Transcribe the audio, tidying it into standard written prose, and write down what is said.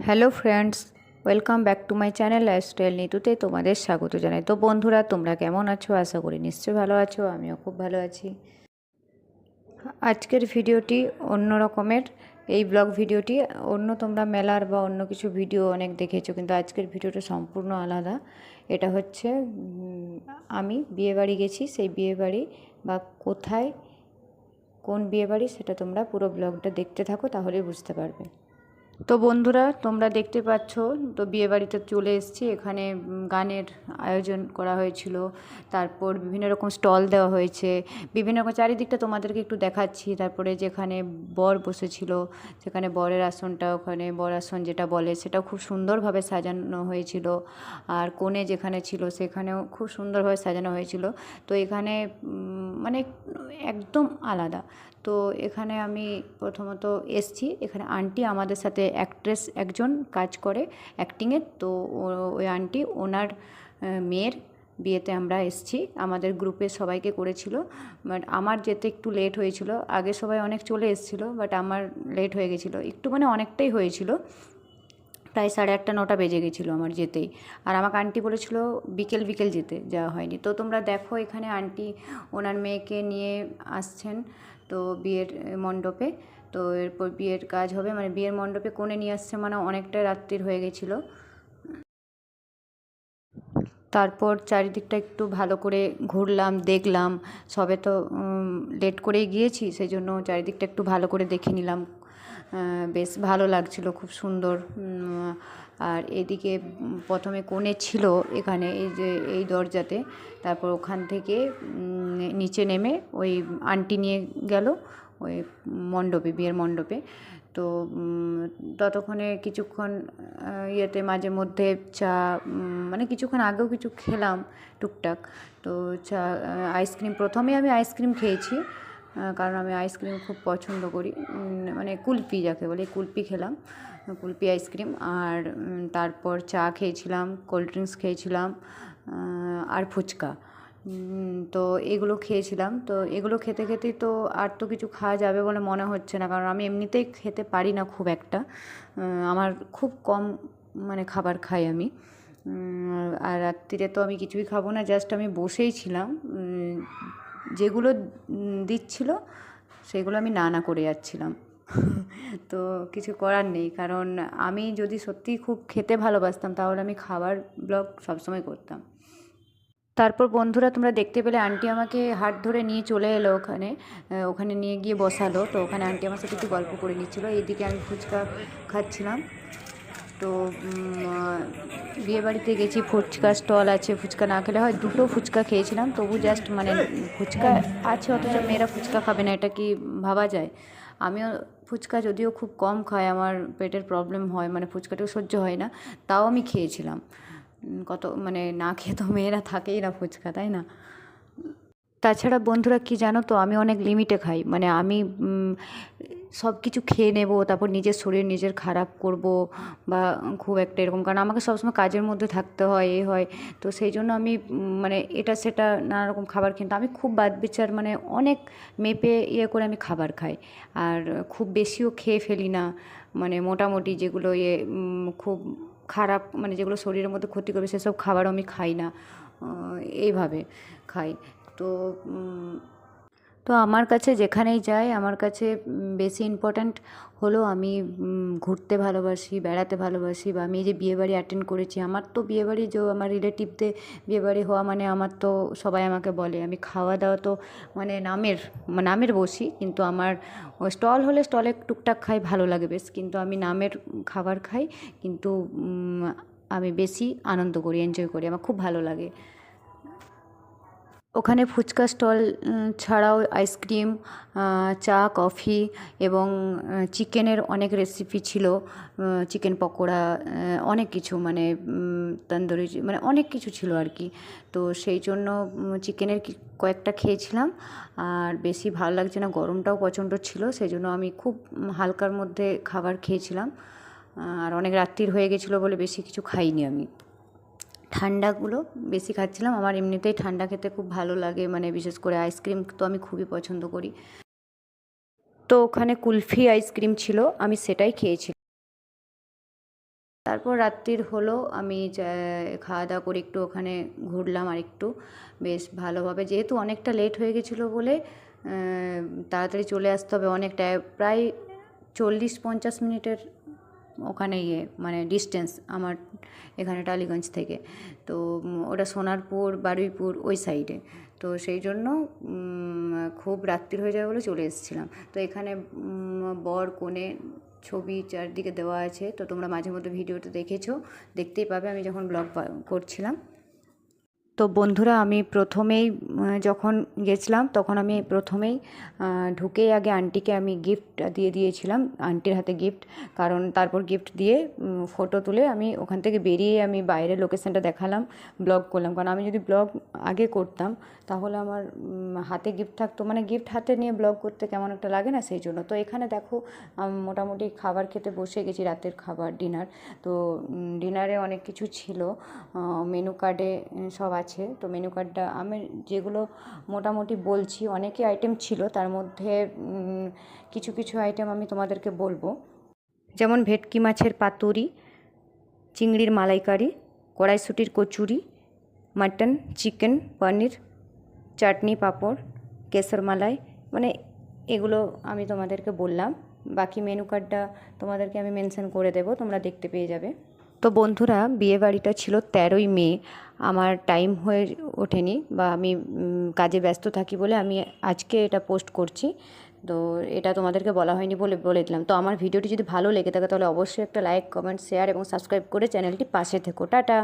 Hello friends, welcome back to my channel lifestyle নিতুতে তোমাদের স্বাগত জানাই। তো বন্ধুরা, তোমরা কেমন আছো? আশা করি নিশ্চয়ই ভালো আছো। আমিও খুব ভালো আছি। আজকের ভিডিওটি অন্য রকমের। এই ব্লগ ভিডিওটি অন্য, তোমরা মেলার বা অন্য কিছু ভিডিও অনেক দেখেছো, কিন্তু আজকের ভিডিওটা সম্পূর্ণ আলাদা। এটা হচ্ছে আমি বিয়েবাড়ি গেছি, সেই বিয়েবাড়ি বা কোথায়, কোন বিয়েবাড়ি, সেটা তোমরা পুরো ব্লগটা দেখতে থাকো, তাহলেই বুঝতে পারবে। তো বন্ধুরা, তোমরা দেখতে পাচ্ছ, তো বিয়েবাড়িতে চলে এসেছি। এখানে গানের আয়োজন করা হয়েছিল, তারপর বিভিন্ন রকম স্টল দেওয়া হয়েছে, বিভিন্ন রকম চারিদিকটা তোমাদেরকে একটু দেখাচ্ছি। তারপরে যেখানে বর বসেছিল, সেখানে বরের আসনটা, ওখানে বর আসন যেটা বলে, সেটাও খুব সুন্দরভাবে সাজানো হয়েছিল। আর কনে যেখানে ছিল সেখানেও খুব সুন্দরভাবে সাজানো হয়েছিল। তো এখানে মানে একদম আলাদা। তো এখানে আমি প্রথমত এসছি, এখানে আন্টি আমাদের সাথে অ্যাক্ট্রেস একজন কাজ করে অ্যাক্টিংয়ের। তো ওই আন্টি, ওনার মেয়ের বিয়েতে আমরা এসছি। আমাদের গ্রুপে সবাইকে করেছিল, বাট আমার যেতে একটু লেট হয়েছিল। আগে সবাই অনেক চলে এসেছিলো, বাট আমার লেট হয়ে গেছিলো একটু, মানে অনেকটাই হয়েছিল। প্রায় 8:30 9টা বেজে গেছিলো আমার যেতেই। আর আমাকে আন্টি বলেছিল বিকেল বিকেল যেতে, যাওয়া হয়নি। তো তোমরা দেখো, এখানে আন্টি ওনার মেয়েকে নিয়ে আসছেন তো বিয়ের মণ্ডপে। তো এরপর বিয়ের কাজ হবে, মানে বিয়ের মণ্ডপে কোণে নিয়ে আসছে, মানে অনেকটা রাত্রির হয়ে গেছিলো। তারপর চারিদিকটা একটু ভালো করে ঘুরলাম, দেখলাম। সবে তো লেট করেই গিয়েছি, সেই জন্য চারিদিকটা একটু ভালো করে দেখে নিলাম। বেশ ভালো লাগছিলো, খুব সুন্দর। আর এদিকে প্রথমে কোণে ছিল এখানে, এই যে এই দরজাতে। তারপর ওখান থেকে নিচে নেমে ওই আন্টি নিয়ে গেল ওই মণ্ডপে, বিয়ের মণ্ডপে। তো ততক্ষণে কিছুক্ষণ ইয়েতে মাঝে মধ্যে চা, মানে কিছুক্ষণ আগেও কিছু খেলাম টুকটাক। তো চা, আইসক্রিম, প্রথমে আমি আইসক্রিম খেয়েছি, কারণ আমি আইসক্রিম খুব পছন্দ করি। মানে কুলফি যাকে বলে, কুলফি খেলাম, কুলফি আইসক্রিম। আর তারপর চা খেয়েছিলাম, কোল্ড ড্রিঙ্কস খেয়েছিলাম, আর ফুচকা। তো এগুলো খেয়েছিলাম। তো এগুলো খেতে খেতেই তো আর তো কিছু খাওয়া যাবে বলে মনে হচ্ছে না, কারণ আমি এমনিতেই খেতে পারি না খুব একটা। আমার খুব কম মানে খাবার খাই আমি। আর রাত্রিরে তো আমি কিছুই খাবো না, জাস্ট আমি বসেই ছিলাম। যেগুলো দিচ্ছিল সেগুলো আমি না না করে যাচ্ছিলাম। তো কিছু করার নেই, কারণ আমি যদি সত্যিই খুব খেতে ভালোবাসতাম তাহলে আমি খাবার ব্লগ সবসময় করতাম। তারপর বন্ধুরা, তোমরা দেখতে পেলে আন্টি আমাকে হাত ধরে নিয়ে চলে এলো ওখানে, ওখানে নিয়ে গিয়ে বসালো। তো ওখানে আন্টি আমার সাথে একটু গল্প করে নিচ্ছিলো, এইদিকে আমি ফুচকা খাচ্ছিলাম। তো বিয়েবাড়িতে গেছি, ফুচকা স্টল আছে, ফুচকা না খেলে হয়। দুটো ফুচকা খেয়েছিলাম, তবু জাস্ট মানে ফুচকা আছে অথচ মেয়েরা ফুচকা খাবে না, এটা কি ভাবা যায়? আমিও ফুচকা যদিও খুব কম খাই, আমার পেটের প্রবলেম হয়, মানে ফুচকাটাও সহ্য হয় না, তাও আমি খেয়েছিলাম। কত মানে না খেয়ে তো মেয়েরা থাকেই না ফুচকা, তাই না? তাছাড়া বন্ধুরা, কি জানো তো, আমি অনেক লিমিটে খাই। মানে আমি সব কিছু খেয়ে নেব, তারপর নিজের শরীর নিজের খারাপ করব, বা খুব একটা এরকম, কারণ আমাকে সবসময় কাজের মধ্যে থাকতে হয়, এ হয়। তো সেই জন্য আমি মানে এটা সেটা নানা রকম খাবার, কিন্তু আমি খুব বাদ বিচার, মানে অনেক মেপে ইয়ে করে আমি খাবার খাই। আর খুব বেশিও খেয়ে ফেলি না, মানে মোটামুটি যেগুলো খুব খারাপ, মানে যেগুলো শরীরের মধ্যে ক্ষতি করবে সেসব খাবারও আমি খাই না, এইভাবে খাই। তো তো আমার কাছে যেখানেই যাই, আমার কাছে বেশি ইম্পর্ট্যান্ট হলো আমি ঘুরতে ভালোবাসি, বেড়াতে ভালোবাসি। বা আমি এই যে বিয়েবাড়ি অ্যাটেন্ড করেছি, আমার তো বিয়েবাড়ি, যে আমার রিলেটিভদের বিয়েবাড়ি হওয়া মানে আমার তো সবাই আমাকে বলে, আমি খাওয়া দাওয়া তো মানে নামের বসি, কিন্তু আমার স্টল হলে স্টলে টুকটাক খাই, ভালো লাগে বেশ, কিন্তু আমি নামের খাবার খাই। কিন্তু আমি বেশি আনন্দ করি, এনজয় করি, আমার খুব ভালো লাগে। ওখানে ফুচকা স্টল ছাড়াও আইসক্রিম, চা, কফি এবং চিকেনের অনেক রেসিপি ছিল। চিকেন পকোড়া, অনেক কিছু, মানে তন্দুরি, মানে অনেক কিছু ছিল আর কি। তো সেই জন্য চিকেনের কয়েকটা খেয়েছিলাম। আর বেশি ভালো লাগছে না, গরমটাও প্রচণ্ড ছিল, সেই জন্য আমি খুব হালকার মধ্যে খাবার খেয়েছিলাম। আর অনেক রাত্রির হয়ে গেছিলো বলে বেশি কিছু খাইনি আমি। ঠান্ডাগুলো বেশি খাচ্ছিলাম, আমার এমনিতেই ঠান্ডা খেতে খুব ভালো লাগে, মানে বিশেষ করে আইসক্রিম তো আমি খুবই পছন্দ করি। তো ওখানে কুলফি আইসক্রিম ছিল, আমি সেটাই খেয়েছিলাম। তারপর রাত্রির হলো, আমি খাওয়া দাওয়া করে একটু ওখানে ঘুরলাম আর একটু বেশ ভালোভাবে, যেহেতু অনেকটা লেট হয়ে গেছিলো বলে তাড়াতাড়ি চলে আসতে হবে, অনেকটা প্রায় 40-50 মিনিটের ওখানে মানে ডিস্টেন্স আমার এখানে টালিগঞ্জ থেকে। তো ওটা সোনারপুর বারুইপুর ওই সাইডে, তো সেই জন্য খুব রাত্রির হয়ে যাবে বলে চলে এসেছিলাম। তো এখানে বর কনে ছবি চারদিকে দেওয়া আছে, তো তোমরা মাঝে মধ্যে ভিডিওটা দেখতেই পাবে আমি যখন ব্লগ করছিলাম। তো বন্ধুরা, আমি প্রথমেই যখন গেছিলাম তখন আমি প্রথমেই ঢুকেই আগে আন্টিকে আমি গিফট দিয়ে দিয়েছিলাম, আন্টির হাতে গিফট। কারণ তারপর গিফট দিয়ে ফটো তুলে আমি ওখান থেকে বেরিয়ে আমি বাইরের লোকেশানটা দেখালাম, ব্লগ করলাম। কারণ আমি যদি ব্লগ আগে করতাম তাহলে আমার হাতে গিফট থাকতো, মানে গিফট হাতে নিয়ে ব্লগ করতে কেমন একটা লাগে না, সেই জন্য। তো এখানে দেখো মোটামুটি খাবার খেতে বসে গেছি, রাতের খাবার ডিনার। তো ডিনারে অনেক কিছু ছিল, মেনু কার্ডে সব আছে। তো মেনু কার্ডটা আমি যেগুলো মোটামুটি বলছি, অনেকই আইটেম ছিল, তার মধ্যে কিছু কিছু আইটেম আমি তোমাদেরকে বলবো। যেমন ভেটকি মাছের পাতুরি, চিংড়ির মালাইকারি, কড়াইশুঁটির কচুরি, মাটন, চিকেন, পনির, চাটনি, পাঁপড়, কেশর মালাই, মানে এগুলো আমি তোমাদেরকে বললাম। বাকি মেনু কার্ডটা তোমাদেরকে আমি মেনশন করে দেবো, তোমরা দেখতে পেয়ে যাবে। তো বন্ধুরা, বিয়েবাড়িটা ছিল 13ই মে। আমার টাইম হয়ে ওঠেনি, বা আমি কাজে ব্যস্ত থাকি বলে আমি আজকে এটা পোস্ট করছি। তো এটা তোমাদেরকে বলা হয়নি বলে দিলাম। তো আমার ভিডিওটি যদি ভালো লেগে থাকে তাহলে অবশ্যই একটা লাইক, কমেন্ট, শেয়ার এবং সাবস্ক্রাইব করে চ্যানেলটি পাশে থেকো। টাটা।